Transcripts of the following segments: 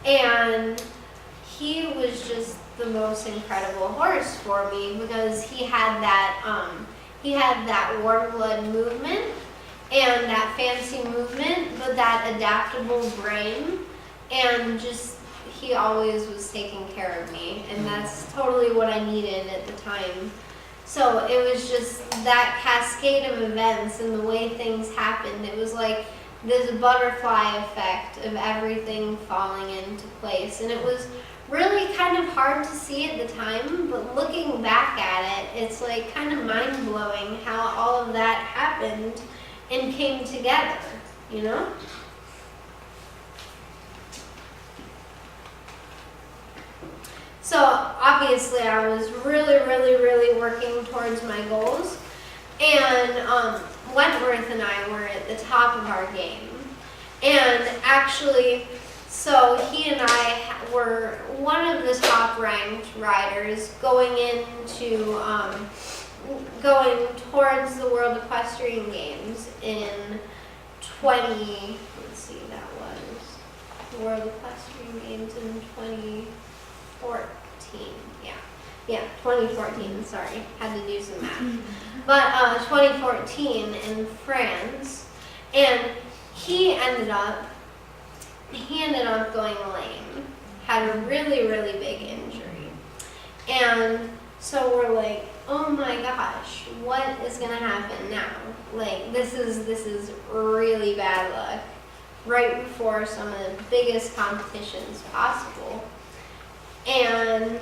And he was just the most incredible horse for me because he had that warm blood movement and that fancy movement, but that adaptable brain, and just he always was taking care of me, and that's totally what I needed at the time. So it was just that cascade of events and the way things happened. It was like this butterfly effect of everything falling into place, and it was really kind of hard to see at the time, but looking back at it, it's like kind of mind-blowing how all of that happened and came together, you know? So obviously I was really working towards my goals, and Wentworth and I were at the top of our game. And actually, so he and I were one of the top ranked riders going towards the World Equestrian Games in let's see, that was the World Equestrian Games in 2014. Yeah, 2014, sorry, had to do some math. But 2014 in France, and he ended up going lame, had a really big injury. And so we're like, oh my gosh, what is gonna happen now? Like, this is really bad luck right before some of the biggest competitions possible. And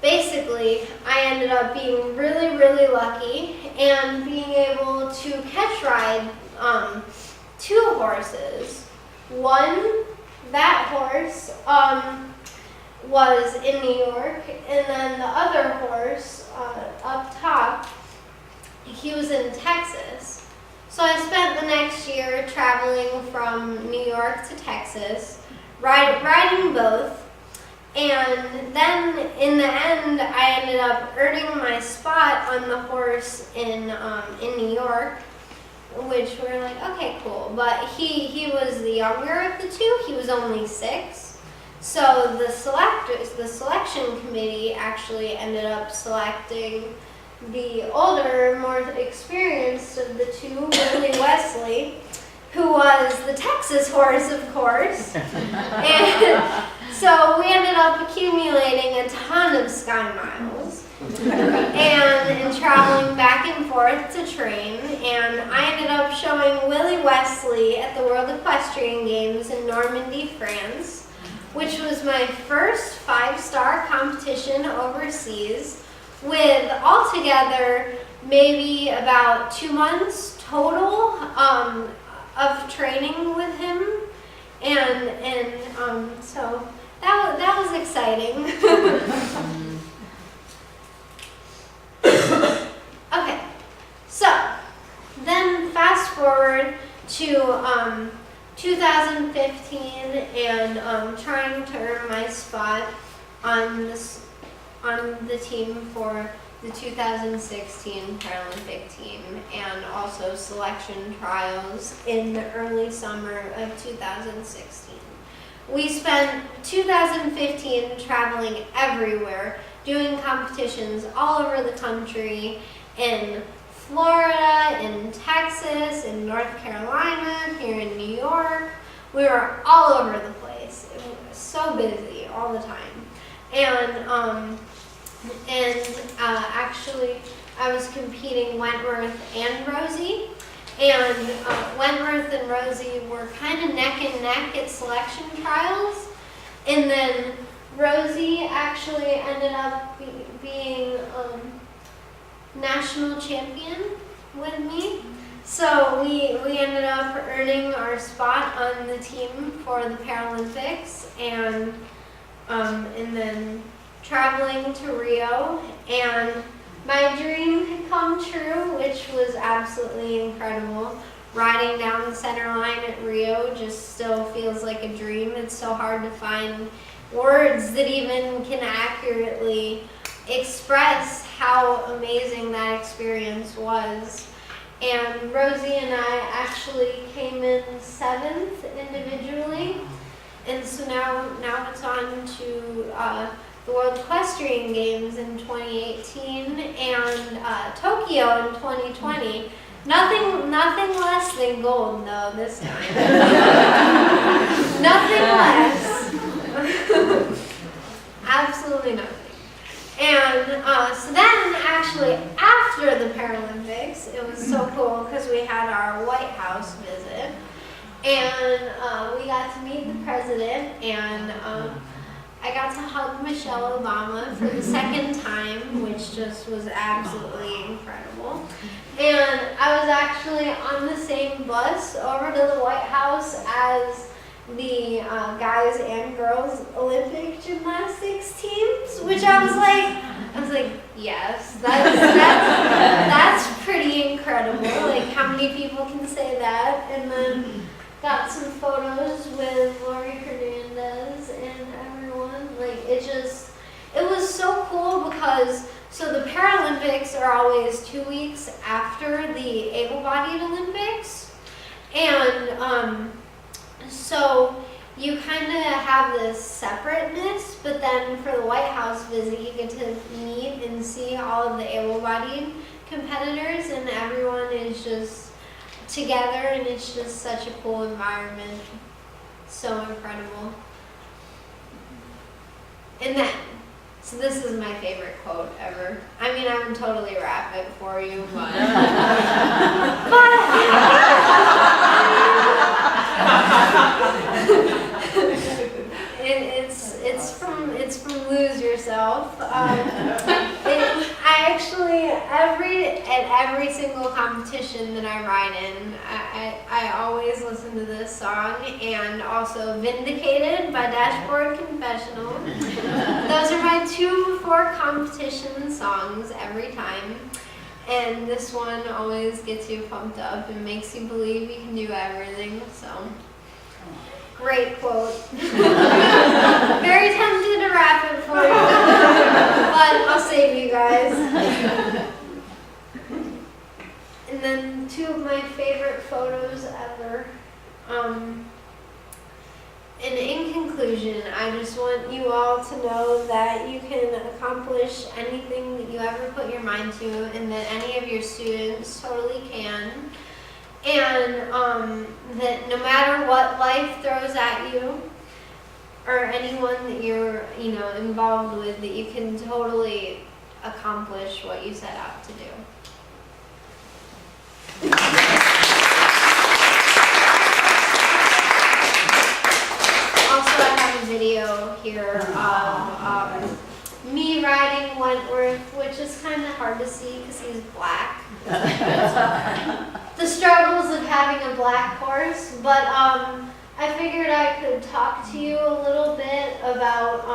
basically, I ended up being really lucky and being able to catch ride two horses. One, that horse was in New York, and then the other horse up top, he was in Texas. So I spent the next year traveling from New York to Texas, riding both. And then in the end, I ended up earning my spot on the horse in New York, which we're like, okay, cool. But he was the younger of the two. He was only 6. So the selection committee actually ended up selecting the older, more experienced of the two, Willie Wesley, who was the Texas horse, of course. And so we ended up accumulating a ton of Sky Miles and traveling back and forth to train. And I ended up showing Willie Wesley at the World Equestrian Games in Normandy, France, which was my first 5-star competition overseas, with altogether maybe about 2 months total of training with him, and so that was exciting. Okay, so then fast forward to 2015 and trying to earn my spot on the team for the 2016 Paralympic team, and also selection trials in the early summer of 2016. We spent 2015 traveling everywhere, doing competitions all over the country, in Florida, in Texas, in North Carolina, here in New York. We were all over the place. It was so busy all the time. And actually, I was competing Wentworth and Rosie, and Wentworth and Rosie were kind of neck and neck at selection trials, and then Rosie actually ended up being national champion with me. So we ended up earning our spot on the team for the Paralympics, and then traveling to Rio, and my dream had come true, which was absolutely incredible. Riding down the center line at Rio just still feels like a dream. It's so hard to find words that even can accurately express how amazing that experience was. And Rosie and I actually came in 7th individually, now it's on to the World Equestrian Games in 2018 and Tokyo in 2020. Nothing less than gold though this time. Nothing less. Absolutely nothing. And so then actually after the Paralympics, it was so cool because we had our White House visit. And we got to meet the president, and I got to hug Michelle Obama for the second time, which just was absolutely incredible. And I was actually on the same bus over to the White House as the guys and girls Olympic gymnastics teams, which I was like, yes, that's pretty incredible. Like, how many people can say that? And then got some photos with Lori Hernandez and everyone. Like, it was so cool because, so the Paralympics are always 2 weeks after the able-bodied Olympics. And so you kind of have this separateness, but then for the White House visit, you get to meet and see all of the able-bodied competitors, and everyone is just together, and it's just such a cool environment. So incredible. And then, so this is my favorite quote ever. I mean, I would totally rap it for you, but it's from Lose Yourself. I actually at every single competition that I ride in, I always listen to this song, and also Vindicated by Dashboard Confessional. Those are my 2 before competition songs every time. And this one always gets you pumped up and makes you believe you can do everything. So, great quote. Very tempted to rap it for you, but I'll save you guys. And then 2 of my favorite photos ever. And in conclusion, I just want you all to know that you can accomplish anything that you ever put your mind to, and that any of your students totally can. And that no matter what life throws at you, or anyone that you're, involved with, that you can totally accomplish what you set out to do. Also, I have a video here of me riding Wentworth, which is kind of hard to see because he's black. The struggles of having a black horse, but I figured I could talk to you a little bit about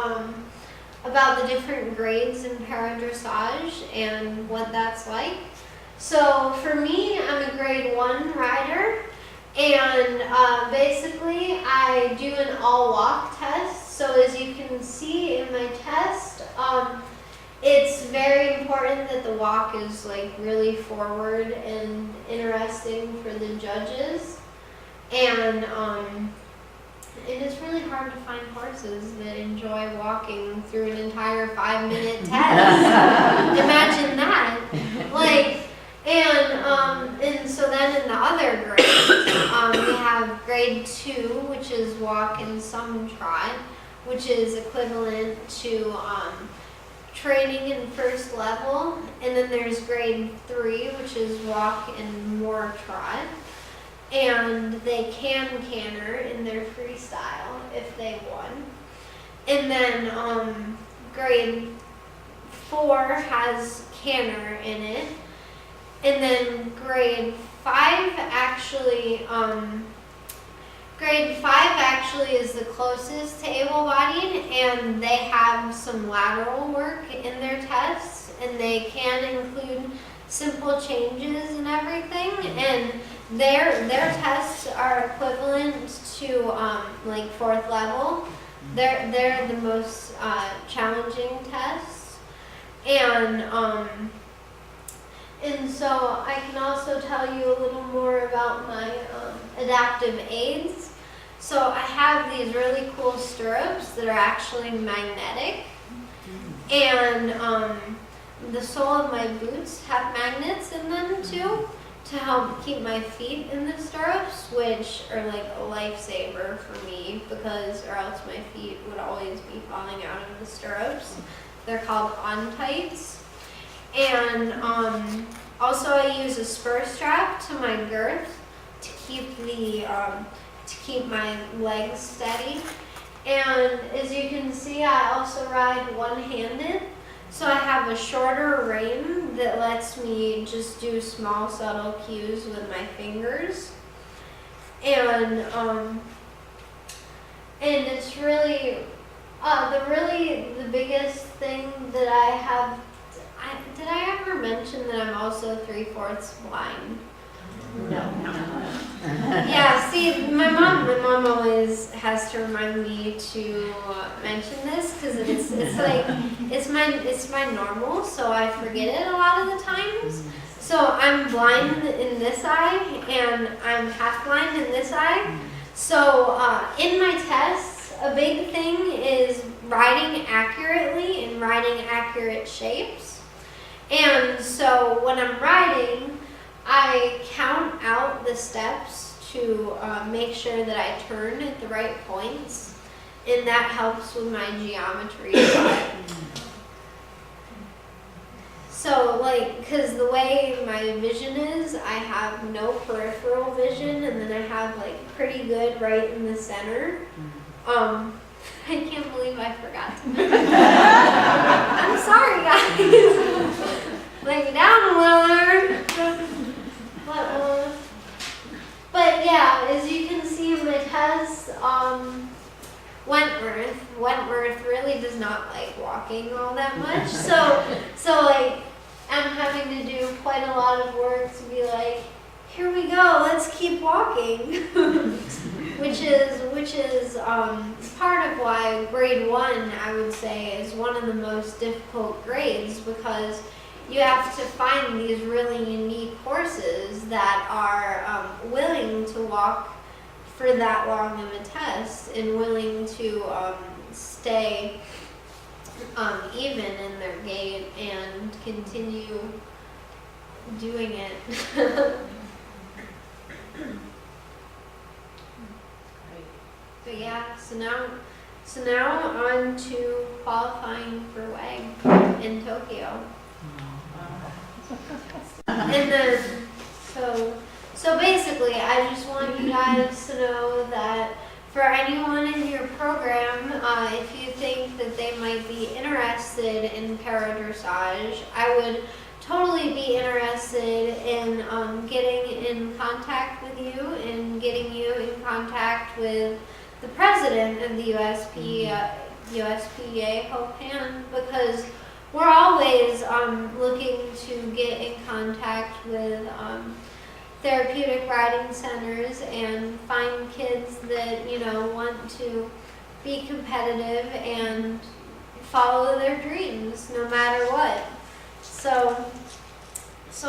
the different grades in para-dressage and what that's like. So for me, I'm a grade 1 rider, and basically I do an all-walk test. So as you can see in my test, it's very important that the walk is like really forward and interesting for the judges. And it's really hard to find horses that enjoy walking through an entire 5-minute test. Imagine that. And so then in the other grades, we have grade 2, which is walk and some trot, which is equivalent to training in first level. And then there's grade 3, which is walk and more trot. And they can canter in their freestyle if they won. And then grade 4 has canter in it. And then grade 5 actually is the closest to able-bodied, and they have some lateral work in their tests, and they can include simple changes and everything, and their tests are equivalent to like 4th level. They're the most challenging tests, and so I can also tell you a little more about my adaptive aids. So I have these really cool stirrups that are actually magnetic, and the sole of my boots have magnets in them too, to help keep my feet in the stirrups, which are like a lifesaver for me, because or else my feet would always be falling out of the stirrups. They're called on-tights. And also I use a spur strap to my girth to keep my legs steady. And as you can see, I also ride one-handed. So I have a shorter rein that lets me just do small subtle cues with my fingers. And it's really, the biggest thing that I have, did I ever mention that I'm also 3/4 blind? No. Yeah, see, my mom always has to remind me to mention this, because it's my normal, so I forget it a lot of the times. So I'm blind in this eye, and I'm half blind in this eye. So in my tests, a big thing is riding accurately and riding accurate shapes. And so when I'm riding, I count out the steps to make sure that I turn at the right points, and that helps with my geometry a lot. So because the way my vision is, I have no peripheral vision, and then I have pretty good right in the center. I can't believe I forgot to mention that. I'm sorry, guys. Lay me down a little there. But yeah, as you can see in my test, Wentworth really does not like walking all that much. So I'm having to do quite a lot of work to be like, here we go, let's keep walking. which is part of why grade 1, I would say, is one of the most difficult grades, because you have to find these really unique horses that are willing to walk for that long of a test, and willing to stay even in their gait and continue doing it. But yeah, so now on to qualifying for WAG in Tokyo. And then, so basically, I just want you guys to know that for anyone in your program, if you think that they might be interested in para-dressage, I would totally be interested in getting in contact with you and getting you in contact with the president of the USPA, Hope Hand, because we're always looking to get in contact with therapeutic riding centers and find kids that want to be competitive and follow their dreams no matter what. So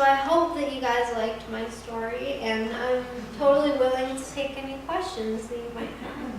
I hope that you guys liked my story, and I'm totally willing to take any questions that you might have.